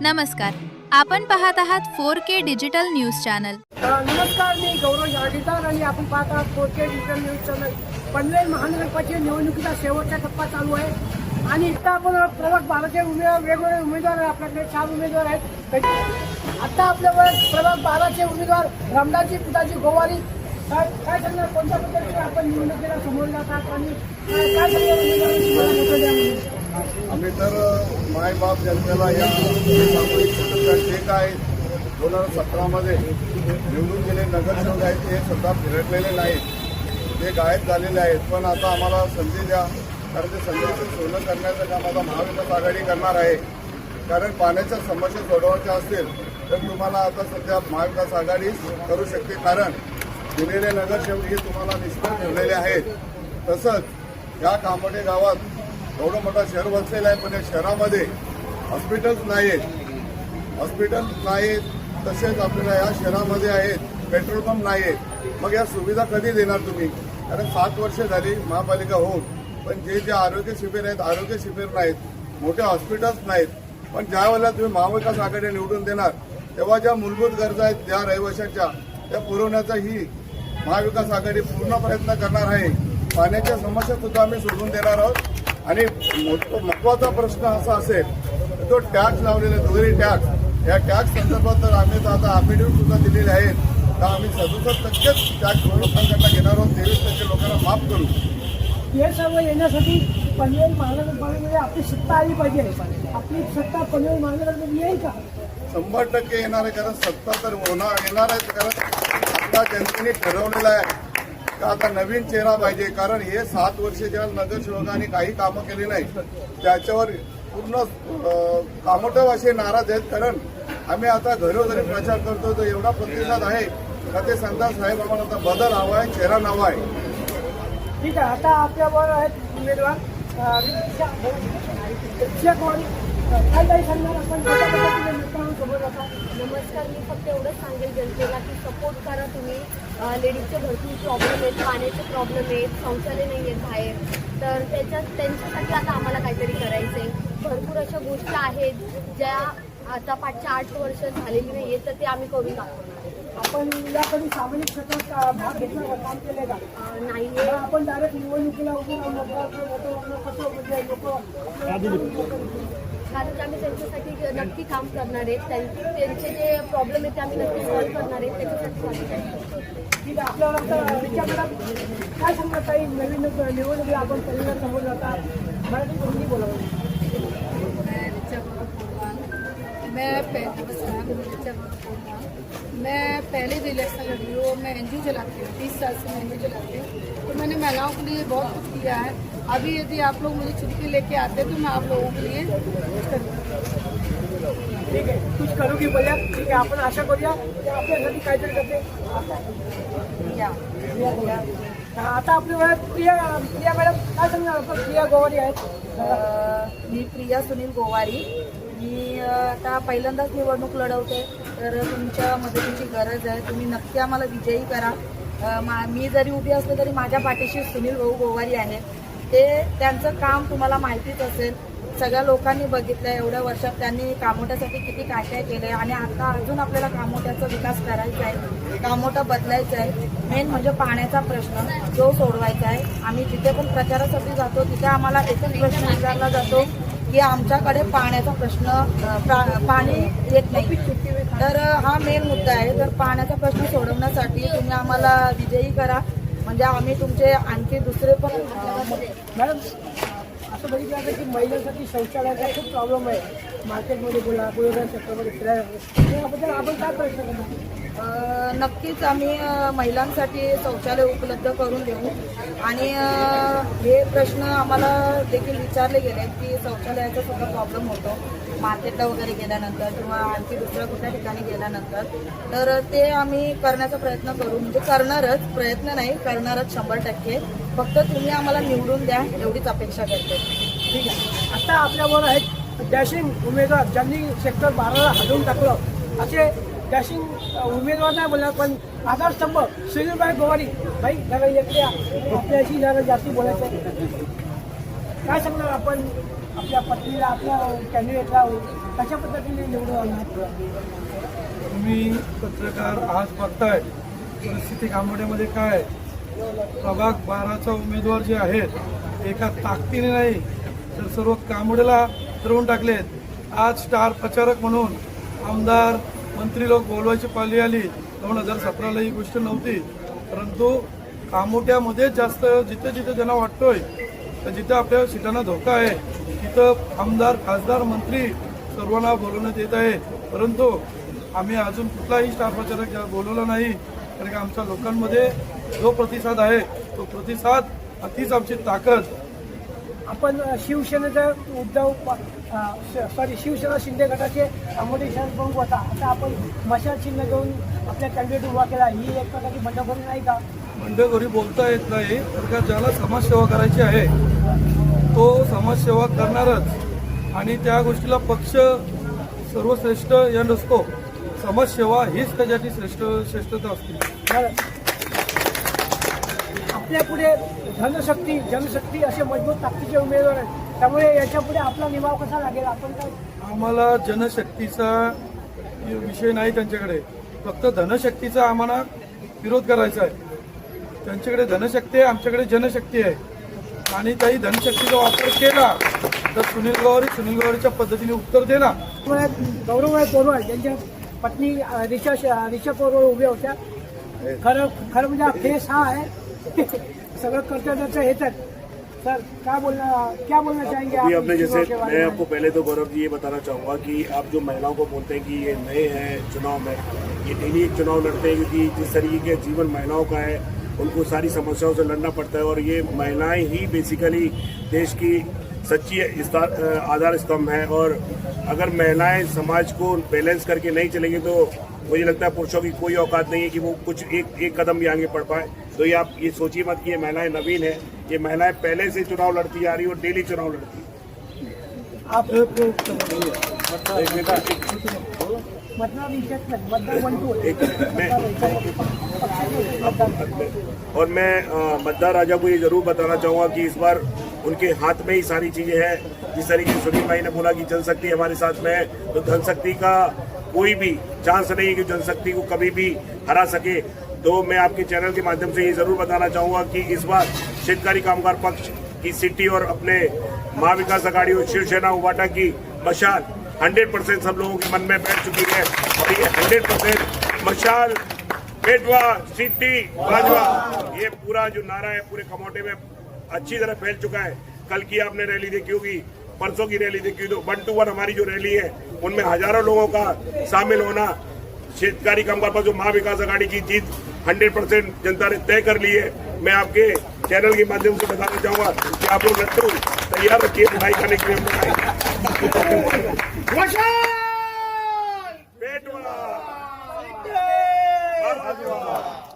नमस्कार, आपण पाहत आहात 4K डिजिटल न्यूज चॅनल। नमस्कार, मी गौरव जागीरदार आणि आपण पाहत आहात 4K digital news channel. Panvel महानगरपालिका निवडणुकीचा शेवटचा टप्पा चालू आहे आणि इथं आपण प्रभाग 12चे वेगवेगळे उमेदवार आपल्याकडे 4 उमेदवार आहेत। आता आपल्यावर प्रभाग 12चे उमेदवार रामदासजी पिताजी गोवारी काय सांगणार, कोणत्या पद्धतीने आपण निवडणुकीला समोर जातात आणि काय सांगणार? आम्ही तर मायबाप जनतेला या सामूहिक क्षेत्रात जे काय 2017मध्ये निवडून गेले नगरसेवक आहेत ते सुद्धा फिरकलेले नाहीत, ते गायब झालेले आहेत। पण आता आम्हाला संधी द्या, कारण ते संधीचं सोनं करण्याचं काम आता महाविकास आघाडी करणार आहे। कारण पाण्याच्या समस्या सोडवायच्या असतील तर तुम्हाला आता सध्या महाविकास आघाडीच करू शकते, कारण दिलेले नगरसेवक हे तुम्हाला निष्ठा ठेवलेले आहेत। तसंच या कामोडे गावात एवढं मोठं शहर वसलेलं आहे, पण या शहरामध्ये हॉस्पिटल्स नाहीत, तसेच आपल्याला या शहरामध्ये आहेत पेट्रोल पंप नाही आहेत। मग या सुविधा कधी देणार तुम्ही? कारण 7 वर्ष झाली महापालिका होऊन, पण जे आरोग्य शिबिर आहेत आरोग्य शिबिर नाहीत, मोठे हॉस्पिटल्स नाहीत। पण ज्या वेळेला तुम्ही महाविकास आघाडी निवडून देणार तेव्हा ज्या मूलभूत गरजा आहेत त्या रहिवाशांच्या त्या पुरवण्याचा ही महाविकास आघाडी पूर्ण प्रयत्न करणार आहे। पाण्याच्या समस्या सुद्धा आम्ही सोडवून देणार आहोत आणि महत्वाचा प्रश्न असा असेल तो टॅक्स लावलेला दुहेरी टॅक्स, या टॅक्स संदर्भात तर आम्ही आता अफिडेव्हिट सुद्धा दिलेले आहेत, तर आम्ही 67% टॅक्स लोकांकडनं घेणार आहोत, 23% लोकांना माफ करू। हे सर्व येण्यासाठी पनवेल महानगरपालिकेमध्ये आपली सत्ता आली पाहिजे। आपली सत्ता पनवेल महानगरमध्ये येईल का? 100% येणार आहे, कारण सत्ता तर येणार आहे, कारण आता जनतेने ठरवलेलं आहे का आता नवीन चेहरा पाहिजे। कारण हे 7 वर्ष ज्या नगरसेवकांनी काही कामं केली नाही त्याच्यावर पूर्ण कामोठवाशी नाराज आहेत। कारण आम्ही आता घरोघरी प्रचार करतो तर एवढा प्रतिसाद आहे का ते सांगतात साहेब आम्हाला आता बदल हवा आहे, चेहरा नवा आहे। ठीक आहे, आता आपल्यावर आहेत उमेदवार काय सांगणार आपण? नमस्कार, मी फक्त एवढंच सांगेल जनतेला की सपोर्ट करा तुम्ही। लेडीजचे भरपूर प्रॉब्लेम आहेत, पाण्याचे प्रॉब्लेम आहेत, शौचालय नाही आहेत बाहेर, तर त्यांच्यासाठी आता आम्हाला काहीतरी करायचं आहे। भरपूर अशा गोष्टी आहेत ज्या आता 5-8 वर्ष झालेली नाही आहेत, तर ते आम्ही करून दाखवणार। आपण याकडे सामाजिक क्षेत्रात भाग घेतला काम केले का? नाही, आपण डायरेक्ट निवडणुकीला उभं कारण की आम्ही त्यांच्यासाठी नक्की काम करणार आहेत, त्यांचे जे प्रॉब्लेम आहेत ते आम्ही नक्की सॉल्व्ह करणार आहेत, त्याच्यासाठी। ठीक आहे, आपल्याला विचारला काय सांगणार काही नवीन निवडणुकी आपण परिवार समोर जाता मराठी कोणती बोलावं? मैं पहले जो इलेक्शन लड़ी हूँ, मैं एनजीओ चलाती हूँ, 30 साल से मैं एनजीओ चलाती हूँ, तो मैंने महिलाओं के लिए बहुत कुछ किया है। अभी यदि आप लोग मुझे छुट्टी लेके आते तो मैं आप लोगों के लिए कुछ करूँगी। ठीक आहे, कुछ करूगी बोलूया। ठीक आहे, आपण आशा करूया की आपल्यासाठी काहीतरी करते। आता आपल्या प्रिया मॅडम काय सांगणार? आपण प्रिया गोवारी आहेत। मी प्रिया सुनील गोवारी, मी आता पहिल्यांदाच निवडणूक लढवते, तर तुमच्या मदतीची गरज आहे। तुम्ही नक्की आम्हाला विजयी करा। मी जरी उभी असले तरी माझ्या पाठीशी सुनील भाऊ गोवारी आहे, ते त्यांचं काम तुम्हाला माहितीच असेल, सगळ्या लोकांनी बघितलं एवढ्या वर्षात त्यांनी कामोट्यासाठी किती काय काय केलं आहे आणि आता अजून आपल्याला कामोट्याचा विकास करायचा आहे, कामोटा बदलायचा आहे। मेन म्हणजे पाण्याचा प्रश्न जो सोडवायचा आहे। आम्ही जिथे पण प्रचारासाठी जातो तिथे आम्हाला एकच प्रश्न विचारला जातो की आमच्याकडे पाण्याचा प्रश्न पाणी येत नाही, तर हा मेन मुद्दा आहे। तर पाण्याचा प्रश्न सोडवण्यासाठी तुम्ही आम्हाला विजयी करा, म्हणजे आम्ही तुमचे आणखी दुसरे पण मॅडम असं बघितलं आहे की महिलांसाठी शौचालयाचा खूप प्रॉब्लेम आहे, मार्केटमध्ये बुलढाणा सेक्टरमध्ये फिरायला, याबद्दल आपण काय प्रयत्न करतो? नक्कीच आम्ही महिलांसाठी शौचालय उपलब्ध करून देऊ आणि हे प्रश्न आम्हाला देखील विचारले गेले की शौचालयाचा सुद्धा प्रॉब्लेम होतो मार्केटला वगैरे गेल्यानंतर किंवा आणखी दुसऱ्या कुठल्या ठिकाणी गेल्यानंतर, तर ते आम्ही करण्याचा प्रयत्न करू, म्हणजे करणारच, प्रयत्न नाही करणारच 100%। फक्त तुम्ही आम्हाला निवडून द्या एवढीच अपेक्षा करते। ठीक आहे, आता आपल्यावर आहेत डॅशिंग उमेदवार ज्यांनी सेक्टर 12ला हटवून टाकलं, असे डॅशिंग उमेदवार नाही बोलणार पण आधारस्तंभ सुनीलभाई गोवारी भाई जरा इकडे आपल्याशी जरा जास्ती बोलायचं आहे। काय सांगणार आपण आपल्या पत्नीला, आपल्या कॅन्डिडेटला कशा पद्धतीने निवडून आणणार? तुम्ही पत्रकार आज बघताय परिस्थिती कामोड्यामध्ये काय आहे. प्रभाग 12चा उमेदवार जे आहेत एका ताकदीने नाही तर सर्व कामोड्याला फिरवून टाकलेत. आज स्टार प्रचारक म्हणून आमदार मंत्री लोक बोलवायची पाळी आली. 2017ला ही गोष्ट नव्हती, परंतु कामोट्यामध्ये जास्त जिथे जिथे त्यांना वाटतोय तर जिथे आपल्या सीटांना धोका आहे तिथं आमदार खासदार मंत्री सर्वांना बोलवण्यात येत आहे. परंतु आम्ही अजून कुठलाही स्टार प्रचारक बोलवला नाही, कारण की आमच्या लोकांमध्ये जो प्रतिसाद आहे तो प्रतिसाद अतिच आमची ताकद. आपण शिवसेनेचं शिवसेना शिंदे गटाचे आंबोडे शहर प्रमुख होता. आता आपण मशाल चिन्ह घेऊन आपल्या कॅन्डिडेट उभा केला. ही एक प्रकारची बंडखोरी नाही का? बंडखोरी बोलता येत नाही, तर का ज्याला समाजसेवा करायची आहे तो समाजसेवा करणारच. आणि त्या गोष्टीला पक्ष सर्वश्रेष्ठ या नसतो, समाजसेवा हीच त्याच्यासाठी श्रेष्ठता असते. आपल्या पुढे जनशक्ती असे मजबूत ताकदीचे उमेदवार आहेत, त्यामुळे याच्या पुढे आपला निभाव कसा लागेल? आपण काय आम्हाला जनशक्तीचा विषय नाही त्यांच्याकडे, फक्त धनशक्तीचा आम्हाला विरोध करायचा आहे. त्यांच्याकडे धनशक्ती आहे, आमच्याकडे जनशक्ती आहे. आणि काही धनशक्तीचा वापर केला तर सुनील गवारीच्या पद्धतीने उत्तर देणार. गौरव पोरवाळ यांच्या पत्नी रिचा पोरवाळ उभ्या होत्या. खरं म्हणजे फेस हा आहे सगळं कर्तव्याचं हेच आहे. सर क्या बोलना चाहेंगे अभी आप आपने जैसे इसके बारे मैं में? आपको पहले तो गौरव जी ये बताना चाहूँगा कि आप जो महिलाओं को बोलते हैं कि ये नए हैं चुनाव में, ये डेली एक चुनाव लड़ते हैं क्योंकि जिस तरीके के जीवन महिलाओं का है उनको सारी समस्याओं से लड़ना पड़ता है. और ये महिलाएं ही बेसिकली देश की सच्ची आधार स्तंभ है. और अगर महिलाएं समाज को बैलेंस करके नहीं चलेंगी तो मुझे लगता है पुरुषों की कोई औकात नहीं है कि वो कुछ एक कदम भी आगे बढ़ पाए. तो ये आप ये सोचिए मत कि ये महिलाएं नवीन है, ये महिलाएं पहले से चुनाव लड़ती आ रही और डेली चुनाव लड़ती. आप और मैं मतदार राजा को ये जरूर बताना चाहूँगा कि इस बार उनके हाथ में ही सारी चीजें हैं. जिस तरीके से सुनील भाई ने बोला कि जनशक्ति हमारे साथ में है, तो धनशक्ति का कोई भी चांस नहीं है कि जनशक्ति को कभी भी हरा सके. तो मैं आपके चैनल के माध्यम से ये जरूर बताना चाहूँगा कि इस बार शेतकारी कामगार पक्ष की सिटी और अपने महाविकास आघाड़ी और शिवसेना उबाटा की मशाल 100% सब लोगों के मन में बैठ चुकी है. और ये 100% मशाल बेटवा सिटी भाजपा ये पूरा जो नारा है पूरे कमोटे में अच्छी तरह फैल चुका है. कल की आपने रैली देखी होगी, परसों की रैली देखी, तो 1 to 1 हमारी जो रैली है उनमें हजारों लोगों का शामिल होना. शेतकारी कामगार पर जो महाविकास आघाड़ी की जीत 100% जनता ने तय कर ली है. मैं आपके चैनल के माध्यम से बताना चाहूंगा कि आप लोग लड्डू तैयार रखिए मिठाई खाने के लिए.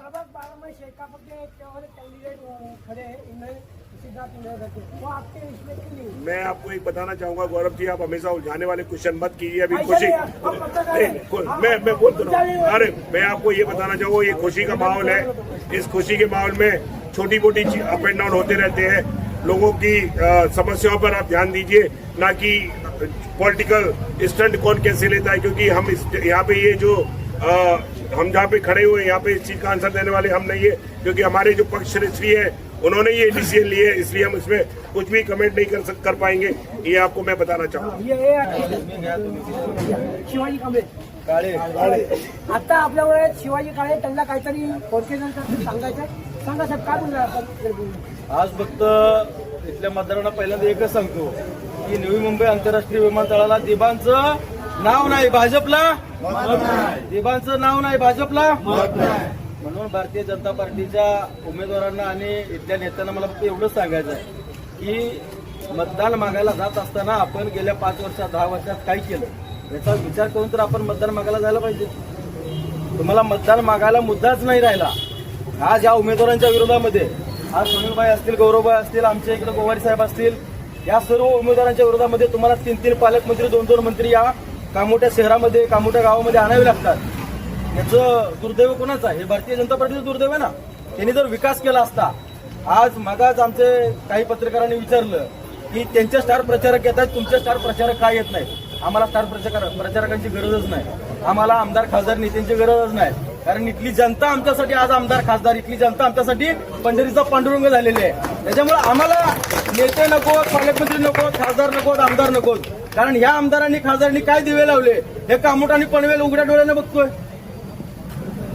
प्रभाग 12 में शेकाप के कैंडिडेट खड़े हैं, इनमें सिद्धार्थ नगर वो आपके इसमें क्यों नहीं? मैं आपको एक बताना चाहूंगा गौरव जी, आप हमेशा उलझाने वाले क्वेश्चन मत कीजिए. अभी भाई खुशी चलिए, आप पत्रकार हैं। मैं बोल तो रहा हूँ. अरे मैं आपको ये बताना चाहूँगा ये खुशी का माहौल है. इस खुशी के माहौल में छोटी मोटी अप एंड डाउन होते रहते हैं. लोगों की समस्याओं पर आप ध्यान दीजिए, ना कि पॉलिटिकल स्टंट कौन कैसे लेता है. क्योंकि हम यहाँ पे ये जो हम जहाँ पे खड़े हुए यहाँ पे इस चीज का आंसर देने वाले हम नहीं है. क्योंकि हमारे जो पक्ष श्री है उन्होंने ये डिसीजन लिए है, इसलिए हम इसमें कुछ भी कमेंट नहीं कर पाएंगे. ये आपको मैं बताना चाहूँगा. शिवाजी कांबळे आता आपल्यावर शिवाजी काळे त्यांना काहीतरी फोरकेजनसाठी सांगायचं सांगा साहेब, काय बोलणार आपण? आज फक्त इथल्या मतदारांना पहिल्यांदा एकच सांगतो की नवी मुंबई आंतरराष्ट्रीय विमानतळाला दिबांचं नाव नाही भाजपला, दिबांचं नाव नाही भाजपला. म्हणून भारतीय जनता पार्टीच्या उमेदवारांना आणि इथल्या नेत्यांना मला फक्त एवढंच सांगायचं आहे की मतदान मागायला जात असताना आपण गेल्या 5 वर्षात 10 वर्षात काय केलं याचा विचार करून तर आपण मतदान मागायला जायला पाहिजे. तुम्हाला मतदान मागायला मुद्दाच नाही राहिला. आज या उमेदवारांच्या विरोधामध्ये आज सुनीलभाई असतील, गौरवभाई असतील, आमच्या इकडे गोवारी साहेब असतील, या सर्व उमेदवारांच्या विरोधामध्ये तुम्हाला 3 पालकमंत्री 2 मंत्री या कामोट्या शहरामध्ये कामोट्या गावामध्ये आणावे लागतात. याचं दुर्दैव कोणाचं आहे? हे भारतीय जनता पार्टीचं दुर्दैव आहे ना. त्यांनी जर विकास केला असता, आज मगाच आमचे काही पत्रकारांनी विचारलं की त्यांचे स्टार प्रचारक येतात, तुमचे स्टार प्रचारक काय येत नाहीत. आम्हाला स्टार प्रचारकांची गरजच नाही, आम्हाला आमदार खासदार नेत्यांची गरजच नाही. कारण इथली जनता आमच्यासाठी आज आमदार खासदार, इथली जनता आमच्यासाठी पंढरीचा पांडुरंग झालेली आहे. त्याच्यामुळे आम्हाला नेते नको, पालकमंत्री नको, खासदार नको, आमदार नको. कारण ह्या आमदारांनी खासदारांनी काय दिवे लावले हे कामोठ आणि पनवेल उघड्या डोळ्याने बघतोय.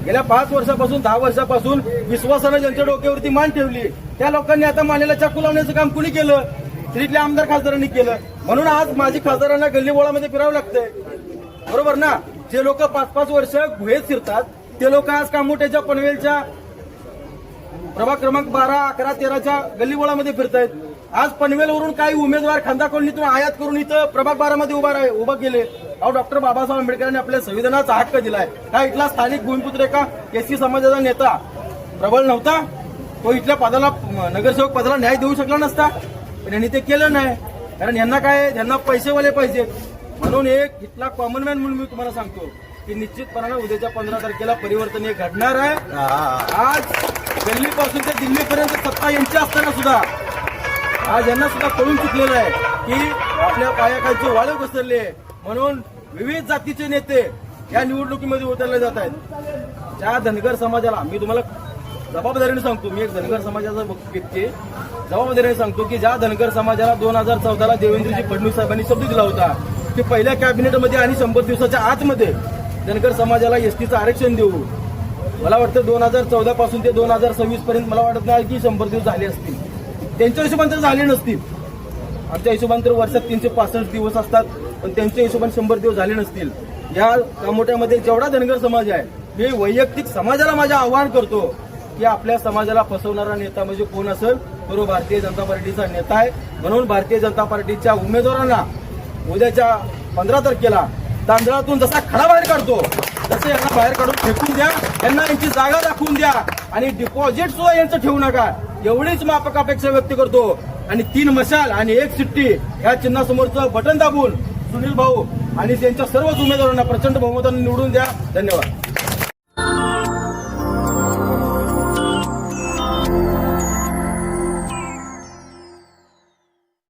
गेल्या 5 वर्षापासून 10 वर्षापासून विश्वासानं ज्यांच्या डोक्यावरती मान ठेवली त्या लोकांनी आता मानेला चाकू लावण्याचं काम कुणी केलं? इथल्या आमदार खासदारांनी केलं. म्हणून आज माझी खासदारांना गल्लीबोळामध्ये फिरावं लागतंय, बरोबर ना? जे लोक 5-5 वर्ष गुहेत फिरतात ते लोक आज कामोठ्याच्या पनवेलच्या प्रभाग क्रमांक 12, 11, 13च्या गल्लीबोळामध्ये फिरतायत. आज पनवेलवरून काही उमेदवार खांदा कॉलनीतून आयात करून इथं प्रभाग 12 मध्ये उभा केले. अहो, डॉक्टर बाबासाहेब आंबेडकरांनी आपल्या संविधानाचा हक्क दिलाय. हा इथला स्थानिक भूमिपुत्र एका एसटी समाजाचा नेता प्रबळ नव्हता, तो इथल्या पदाला नगरसेवक पदाला न्याय देऊ शकला नसता, पण यांनी ते केलं नाही. कारण यांना काय, यांना पैसेवाले पाहिजेत. म्हणून एक इथला कॉमन मॅन म्हणून मी तुम्हाला सांगतो की निश्चितपणानं उद्याच्या 15 तारखेला परिवर्तन हे घडणार आहे. आज दिल्लीपासून ते दिल्लीपर्यंत सत्ता यांची असताना सुद्धा आज यांना सुद्धा कळून चुकलेलं आहे की आपल्या पायाखालचे वाळे घसरले. म्हणून विविध जातीचे नेते या निवडणुकीमध्ये उतरले जात आहेत. ज्या धनगर समाजाला मी तुम्हाला जबाबदारीने सांगतो, मी एक धनगर समाजाचा व्यक्ती जबाबदारीने सांगतो की ज्या धनगर समाजाला 2014ला देवेंद्रजी फडणवीस साहेबांनी शब्द दिला होता की पहिल्या कॅबिनेटमध्ये आणि 100 दिवसाच्या आतमध्ये धनगर समाजाला एसटीचं आरक्षण देऊ. मला वाटतं 2014 पासून ते 2026 पर्यंत मला वाटत नाही की 100 दिवस झाले असतील. त्यांच्या हिशोबाने तर झाले नसतील. आमच्या हिशोबाने तर वर्षात 365 दिवस असतात, पण त्यांच्या हिशोबाने 100 दिवस झाले नसतील. या कामोठ्यामध्ये जेवढा धनगर समाज आहे, मी वैयक्तिक समाजाला माझे आवाहन करतो की आपल्या समाजाला फसवणारा नेता म्हणजे कोण असेल तो भारतीय जनता पार्टीचा नेता आहे. म्हणून भारतीय जनता पार्टीच्या उमेदवारांना उद्याच्या 15 तारखेला तांदळातून जसा खडा बाहेर काढतो तसं यांना बाहेर काढून फेकून द्या, यांना यांची जागा दाखवून द्या आणि डिपॉझिट सुद्धा यांचं ठेवू नका, एवढीच माफक अपेक्षा व्यक्त करतो. आणि 3 मशाल आणि 1 चिठ्ठी ह्या चिन्हासमोरचं बटन दाबून सुनील भाऊ आणि त्यांच्या सर्वच उमेदवारांना प्रचंड बहुमताने निवडून द्या. धन्यवाद.